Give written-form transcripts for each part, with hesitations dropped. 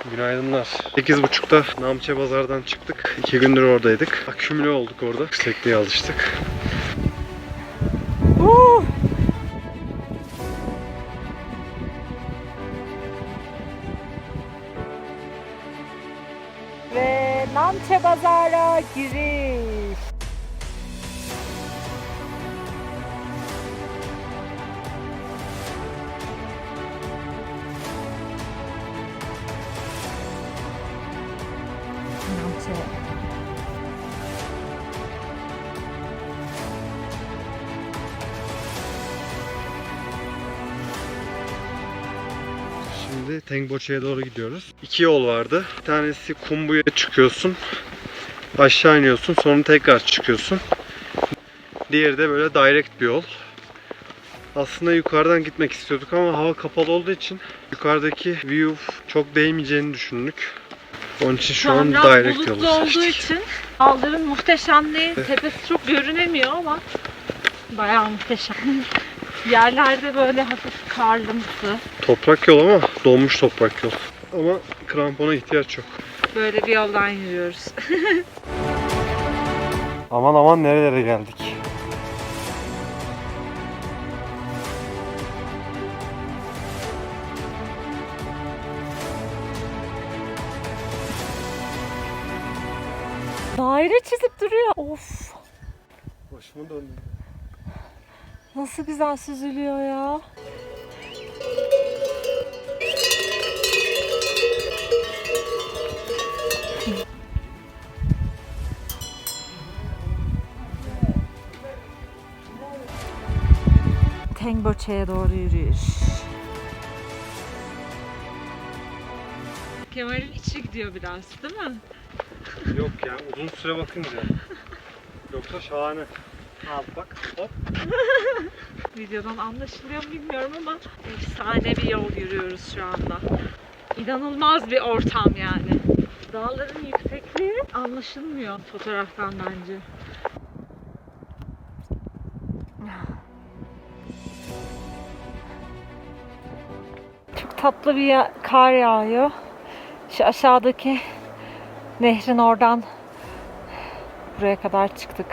Günaydınlar. 8.30'da Namche Bazar'dan çıktık. 2 gündür oradaydık. Akümüle olduk orada. Yüksekliğe alıştık. Ve Namche Bazar'a giriş. Namche. Şimdi Tengboche'ye doğru gidiyoruz. 2 yol vardı. Bir tanesi Kumbu'ya çıkıyorsun. Aşağı iniyorsun. Sonra tekrar çıkıyorsun. Diğeri de böyle direct bir yol. Aslında yukarıdan gitmek istiyorduk ama hava kapalı olduğu için yukarıdaki view çok değmeyeceğini düşündük. Onun için şu an biraz direct bulutlu yolu olduğu seçtik. için dağların muhteşemliği, tepesi çok görünemiyor ama bayağı muhteşem. Yerlerde böyle hafif karlımsı. Toprak yol ama donmuş toprak yol. Ama krampona ihtiyaç yok. Böyle bir yoldan yürüyoruz. Aman aman nerelere geldik. Daire çizip duruyor. Of. Başıma döndü. Nasıl güzel süzülüyor ya. Tengboche'ye doğru yürüyüş. Kemal'in içi gidiyor biraz, değil mi? Yok ya, uzun süre bakınca. Yoksa şahane. Al bak, hop. Videodan anlaşılıyor mu bilmiyorum ama efsane bir yol yürüyoruz şu anda. İnanılmaz bir ortam yani. Dağların yüksekliği anlaşılmıyor fotoğraftan bence. Çok tatlı bir kar yağıyor. Şu aşağıdaki nehrin oradan buraya kadar çıktık.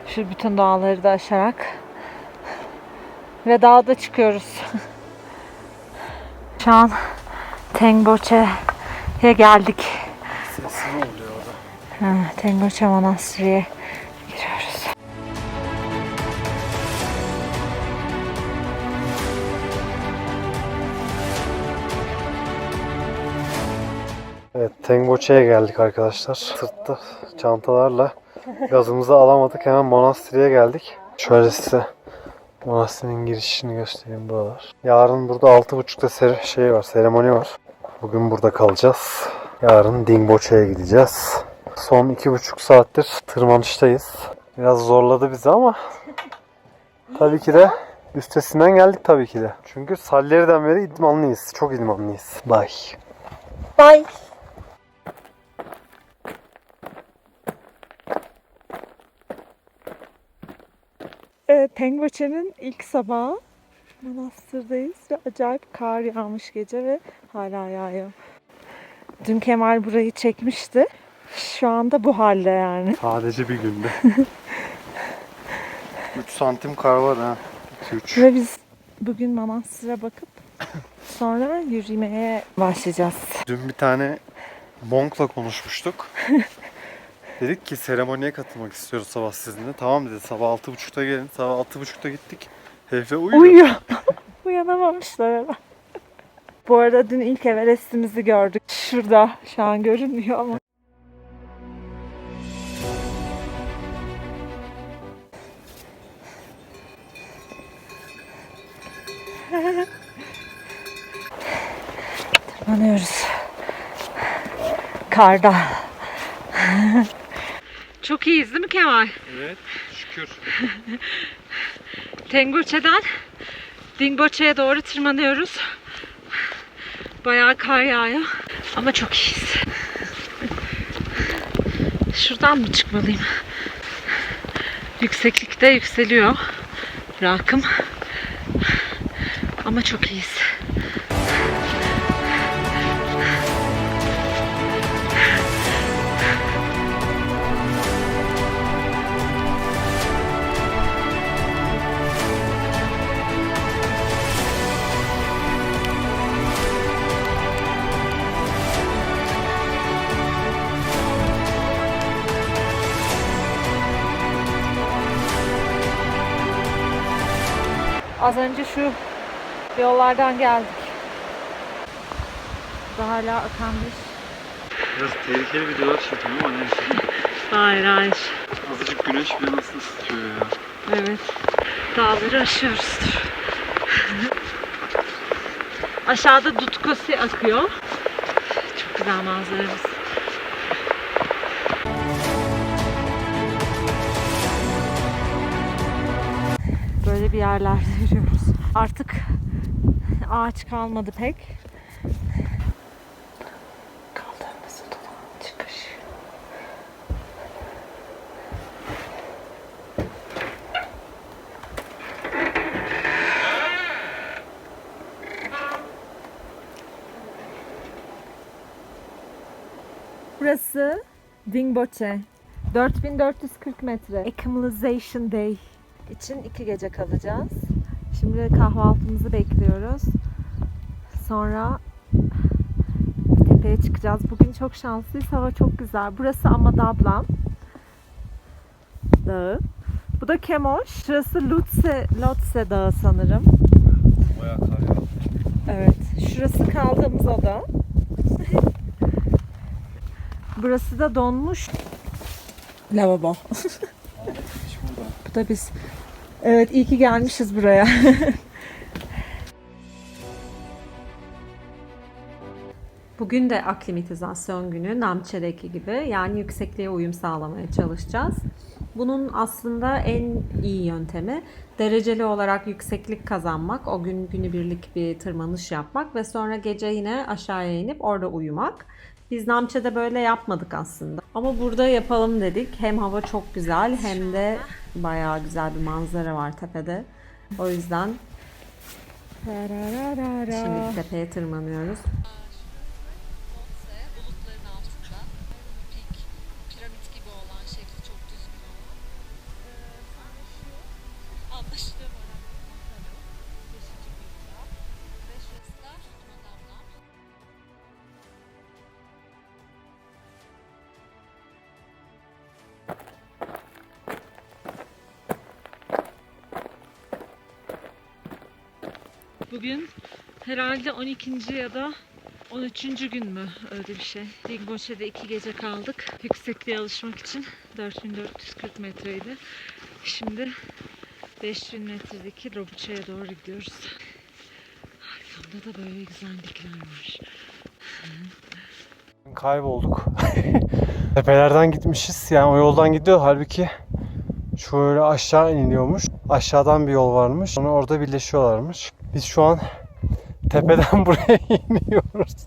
Şu bütün dağları da aşarak. Ve dağda çıkıyoruz. Şu an Tengboche'ye geldik. Sesli mi oluyor orada? Tengboche Monastery'e giriyoruz. Evet, Tengboche'ye geldik arkadaşlar. Sırtta çantalarla gazımızı alamadık. Hemen Monastery'e geldik. Şöyle size Monastery'nin girişini göstereyim buralar. Yarın burada 6.30'da seremoni var. Bugün burada kalacağız. Yarın Dingboche'ye gideceğiz. Son 2,5 saattir tırmanıştayız. Biraz zorladı bizi ama tabii ki de üstesinden geldik tabii ki de. Çünkü Salleri'den beri idmanlıyız. Çok idmanlıyız. Bye. Bye. Evet, Tengboche'nin ilk sabahı. Manastırdayız ve acayip kar yağmış gece ve hala yağıyor. Dün Kemal burayı çekmişti. Şu anda bu halde yani. Sadece bir günde. 3 santim kar var ha. 2-3. Ve biz bugün manastıra bakıp sonra yürümeye başlayacağız. Dün bir tane monkla konuşmuştuk. Dedik ki seremoniye katılmak istiyoruz sabah sizinle. Tamam dedi, sabah 6.30'da gelin. Sabah 6.30'da gittik. Herife uyuyor. Uyanamamışlar herhalde. Bu arada dün ilk Everest'imizi gördük. Şurada. Şu an görünmüyor ama. Tırmanıyoruz. Karda. Çok iyiyiz değil mi Kemal? Evet, şükür. Tengboche'den Dingboche'ye doğru tırmanıyoruz. Bayağı kar yağıyor ama çok iyiyiz. Şuradan mı çıkmalıyım? Yükseklikte yükseliyor rakım. Ama çok iyiyiz. Az önce şu yollardan geldik. Burada hala akan bir... Biraz tehlikeli videolar çekiyorum ama neyse. Hayır. Azıcık güneş bile nasıl ısıtıyor ya. Evet. Dağları aşıyoruz. Aşağıda Dutkosi akıyor. Çok güzel manzaramız. Böyle bir yerlerde yürüyoruz. Artık ağaç kalmadı pek. Kaldığımız odadan çıkış. Burası Dingboche. 4440 metre. Acclimatization Day için 2 gece kalacağız. Şimdi kahvaltımızı bekliyoruz. Sonra tepeye çıkacağız. Bugün çok şanslıyız. Hava çok güzel. Burası Amadablam Dağı. Bu da Kemoş. Şurası Lhotse Dağı sanırım. Bayağı kar yağdı. Evet. Şurası kaldığımız oda. Burası da donmuş lavabo. Bu da biz. Evet, iyi ki gelmişiz buraya. Bugün de aklimatizasyon günü, Namche'deki gibi. Yani yüksekliğe uyum sağlamaya çalışacağız. Bunun aslında en iyi yöntemi dereceli olarak yükseklik kazanmak, o gün günübirlik bir tırmanış yapmak ve sonra gece yine aşağıya inip orada uyumak. Biz Namche'de böyle yapmadık aslında. Ama burada yapalım dedik. Hem hava çok güzel hem de bayağı güzel bir manzara var tepede. O yüzden şimdi tepeye tırmanıyoruz. Bulutların altında pik, piramit gibi olan şekli çok düzgün olan. Sonra şu anlaşılır olan Makalo, 5. büyükler ve şurası da Amadablam. Bugün herhalde 12. ya da 13. gün mü, öyle bir şey. Dingboche'de 2 gece kaldık. Yüksekliğe alışmak için 4440 metreydi. Şimdi 5000 metredeki Lobuche'ye doğru gidiyoruz. Arkamda da böyle güzellikler var. Kaybolduk. Tepelerden gitmişiz. Yani o yoldan gidiyor. Halbuki şöyle aşağı iniliyormuş. Aşağıdan bir yol varmış. Sonra orada birleşiyorlarmış. Biz şu an tepeden buraya iniyoruz.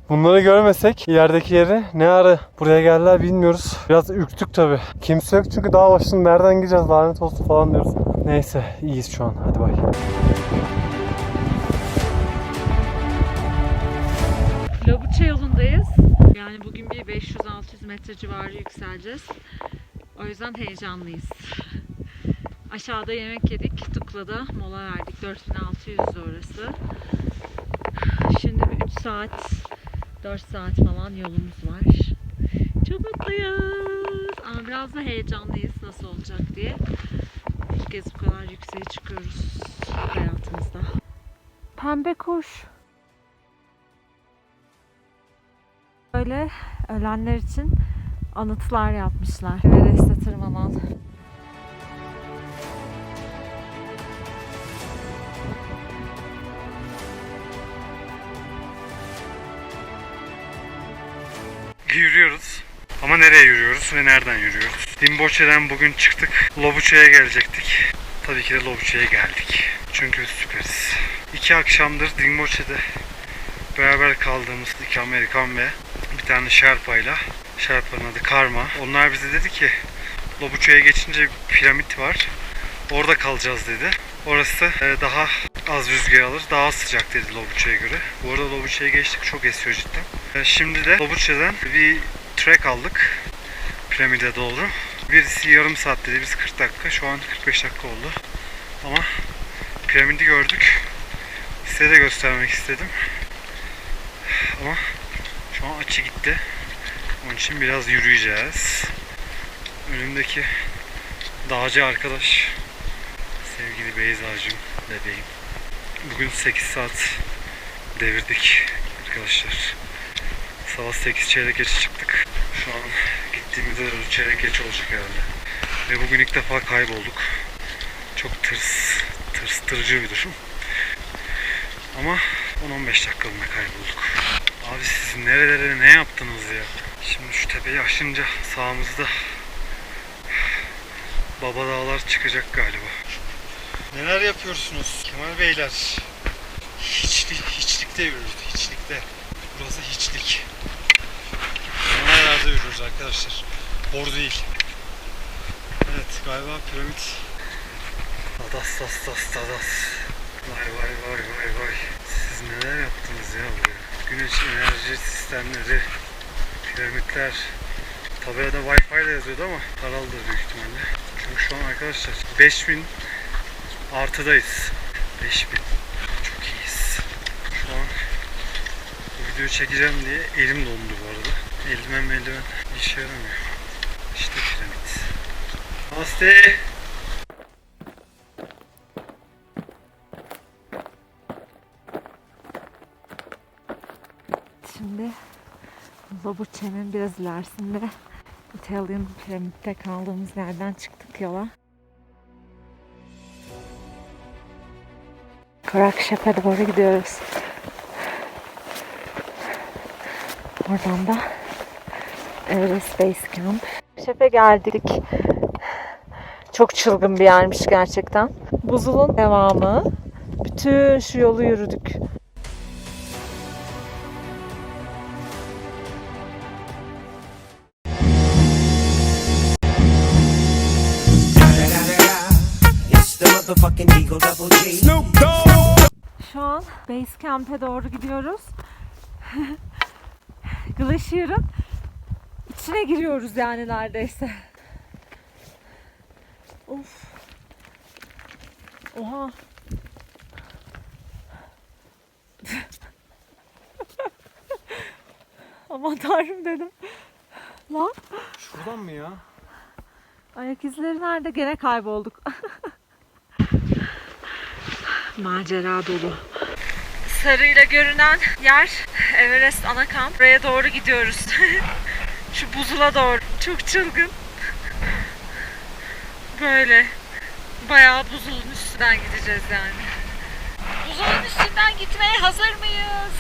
Bunları görmesek ilerideki yeri ne ara buraya geldiler bilmiyoruz. Biraz ürktük tabi. Kimse yok çünkü dağ başında nereden gideceğiz lanet olsun falan diyoruz. Neyse iyiyiz şu an. Hadi bay. Lobuche yolundayız. Yani bugün bir 500-600 metre civarı yükseleceğiz. O yüzden heyecanlıyız. Aşağıda yemek yedik. Tukla'da mola verdik. 4600'dü orası. Şimdi bir 3 saat, 4 saat falan yolumuz var. Çok mutluyuz. Ama biraz da heyecanlıyız nasıl olacak diye. İlk kez bu kadar yükseğe çıkıyoruz hayatımızda. Pembe kuş. Böyle ölenler için anıtlar yapmışlar. Everest'e tırmanan. Yürüyoruz. Ama nereye yürüyoruz ve nereden yürüyoruz? Dingboche'den bugün çıktık. Lobuche'ye gelecektik. Tabii ki de Lobuche'ye geldik. Çünkü süperiz. 2 akşamdır Dingboche'de beraber kaldığımız 2 Amerikan ve bir tane Sherpa'yla. Sherpa'nın adı Karma. Onlar bize dedi ki Lobuche'ye geçince bir piramit var. Orada kalacağız dedi. Orası daha az rüzgar alır, daha sıcak dedi Lobuche'ye göre. Bu arada Lobuche'ye geçtik, çok esiyor cidden. Şimdi de Lobuche'den bir trek aldık piramide doğru. Birisi yarım saat dedi, biz 40 dakika. Şu an 45 dakika oldu. Ama piramidi gördük. Size de göstermek istedim. Ama şu an açı gitti. Onun için biraz yürüyeceğiz. Önümdeki dağcı arkadaş Sevgili Beyza'cığım, bebeğim. Bugün 8 saat devirdik arkadaşlar. Sabah 8 çeyrek geçe çıktık. Şu an gittiğimizde çeyrek geç olacak herhalde. Ve bugün ilk defa kaybolduk. Çok tırstırıcı bir durum. Ama 10-15 dakikalığına kaybolduk. Abi siz nerelere ne yaptınız ya? Şimdi şu tepeyi aşınca sağımızda Baba Dağlar çıkacak galiba. Neler yapıyorsunuz Kemal Beyler? Hiçlikte yürüyoruz. Hiçlikte. Burası hiçlik. Normal yerde yürüyoruz arkadaşlar. Hor değil. Evet galiba piramit. Tadas. Vay. Siz neler yaptınız ya buraya? Güneş enerji sistemleri, piramitler. Tabelada Wi-Fi ile yazıyordu ama paraldır büyük ihtimalle. Çünkü şu an arkadaşlar 5000 artıdayız. 5000. Çok iyiyiz. Şu an bu videoyu çekeceğim diye elim dondu bu arada. Eldiven bir işe yaramıyor. İşte piramit. Namaste. Şimdi Lobuçe'nin biraz ilerisinde Italian Pyramid'de kaldığımız yerden çıktık yola. Korakşep'e doğru gidiyoruz. Oradan da Everest Base Camp. Şefe geldik. Çok çılgın bir yermiş gerçekten. Buzulun devamı. Bütün şu yolu yürüdük. Şu an Base Camp'e doğru gidiyoruz. Glacier'ın içine giriyoruz yani neredeyse. Of. Oha. Aman tanrım dedim. Lan. Şuradan mı ya? Ayak izleri nerede? Gene kaybolduk. Macera dolu. Sarıyla görünen yer Everest ana kamp. Buraya doğru gidiyoruz. Şu buzula doğru. Çok çılgın. Böyle bayağı buzulun üstünden gideceğiz yani. Buzulun üstünden gitmeye hazır mıyız?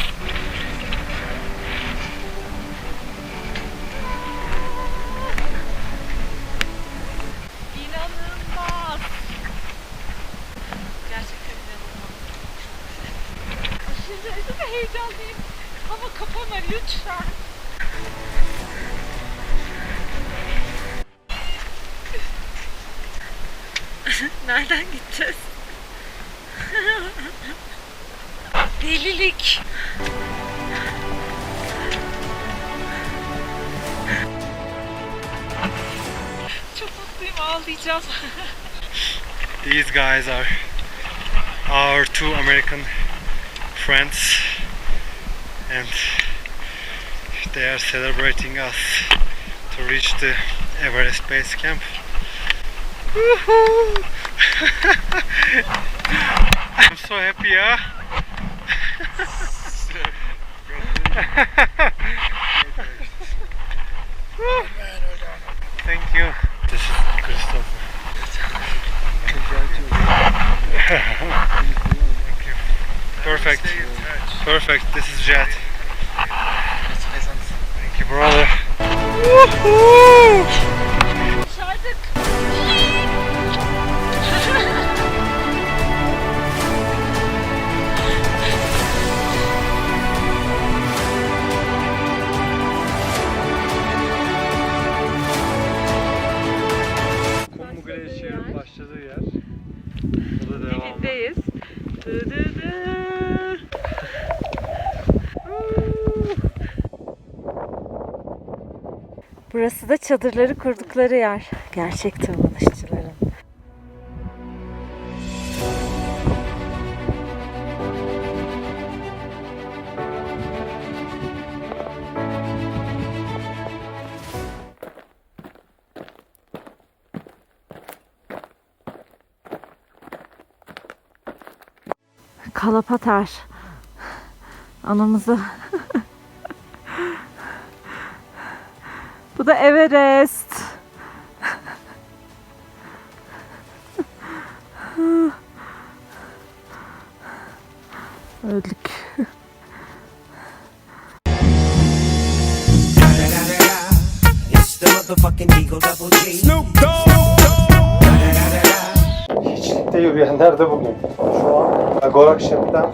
İnanılmaz. Gerçekten inanılmaz. Aşırı derecede heyecanlıyım. Ama kapama lütfen. Nereden gideceğiz? Delilik. Çok mutluyum, ağlayacağım. These guys are our two American friends and they are celebrating us to reach the Everest Base Camp. Woohoo! I'm so happy, yeah? Thank you. This is Christopher. Thank you. Perfect. Perfect. This is Jet. Thank you, brother. Woohoo! Başardık. Kumbu Glacier'ın başladığı yer. Burada devam. Dibindeyiz. Dı dı dı. Burası da çadırları kurdukları yer. Gerçek tırmanışçıların. Kalapatar anamızı. Bu da Everest. Öldük. It's the motherfucking Eagle Double G. Snoop Dogg. Hiçlikte yürüyenler de bugün. Şu an Gorakşehir'den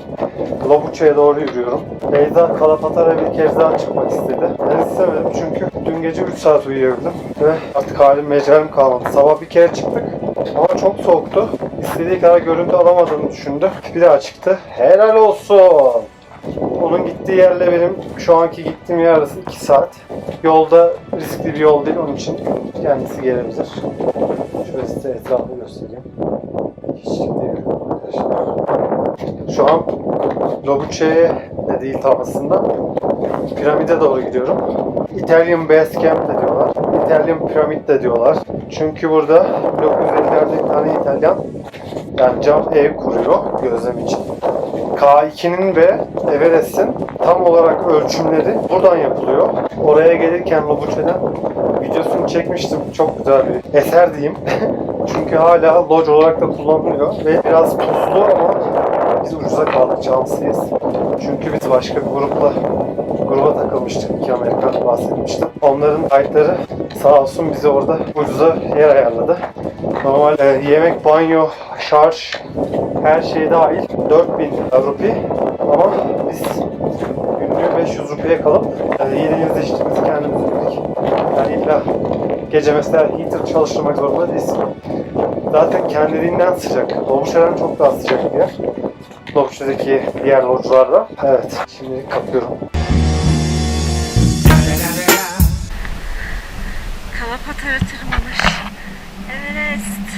Lobuça'ya doğru yürüyorum. Beyza Kalapatar'a bir kez daha çıkmak istedi. Ben istemedim çünkü dün gece 3 saat uyuyabildim ve artık halim mecalim kalmadı. Sabah bir kere çıktık ama çok soğuktu. İstediği kadar görüntü alamadığını düşündü. Bir daha çıktı. Helal olsun! Onun gittiği yerle benim şu anki gittiğim yer arası 2 saat. Yolda riskli bir yol değil, onun için kendisi gelebilir. Şöyle size etrafı göstereyim. Hiçlikte yürüyorum arkadaşlar. Şu an Lobuçe'ye de değil tam aslında. Piramide doğru gidiyorum. Italian Base Camp de diyorlar. Italian Pyramid de diyorlar. Çünkü burada 1950'lerde bir tane İtalyan yani cam ev kuruyor gözlem için. K2'nin ve Everest'in tam olarak ölçümleri buradan yapılıyor. Oraya gelirken Lobuçe'den videosunu çekmiştim. Çok güzel bir eser diyeyim. Çünkü hala lodge olarak da kullanılıyor ve biraz tuzlu ama biz ucuza kaldık, şanslıyız. Çünkü biz başka bir gruba takılmıştık. 2 Amerikan bahsetmiştim. Onların kayıtları sağ olsun bize orada ucuza yer ayarladı. Normal yemek, banyo, şarj, her şey dahil 4000 rupi ama biz günlüğü 500 rupiye kalıp yediğimizi içtiğimizi kendimiz yedik. Yani illa gece mesela heater çalıştırmak zorunda değiliz. Zaten kendiliğinden sıcak. Lobuçe'den çok daha sıcak bir yer. Lobuçe'deki diğer lodge'larda. Evet, şimdi kapıyorum. Kalapatar'a tırmanış. Everest.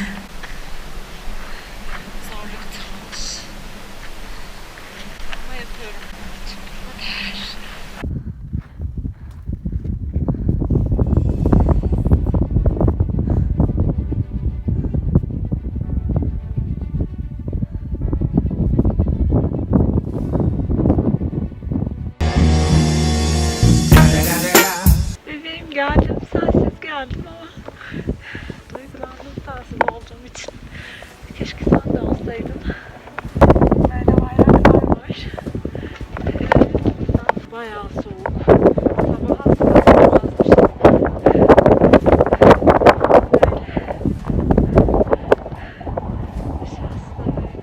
Zorlu bir tırmanış. Ama yapıyorum. Çünkü yeter. Bebeğim geldim, sensiz geldim ama duygulandım sensiz olduğum için. Keşke sen de olsaydın. Böyle bayraklar var. Bayağı soğuk. Sabah aslında yazmıştım. Böyle. Aşağısı da böyle.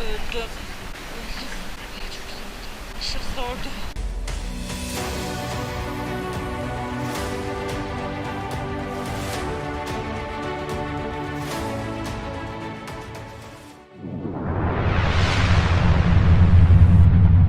Öldüm. Çok zordu. Aşırı zordu.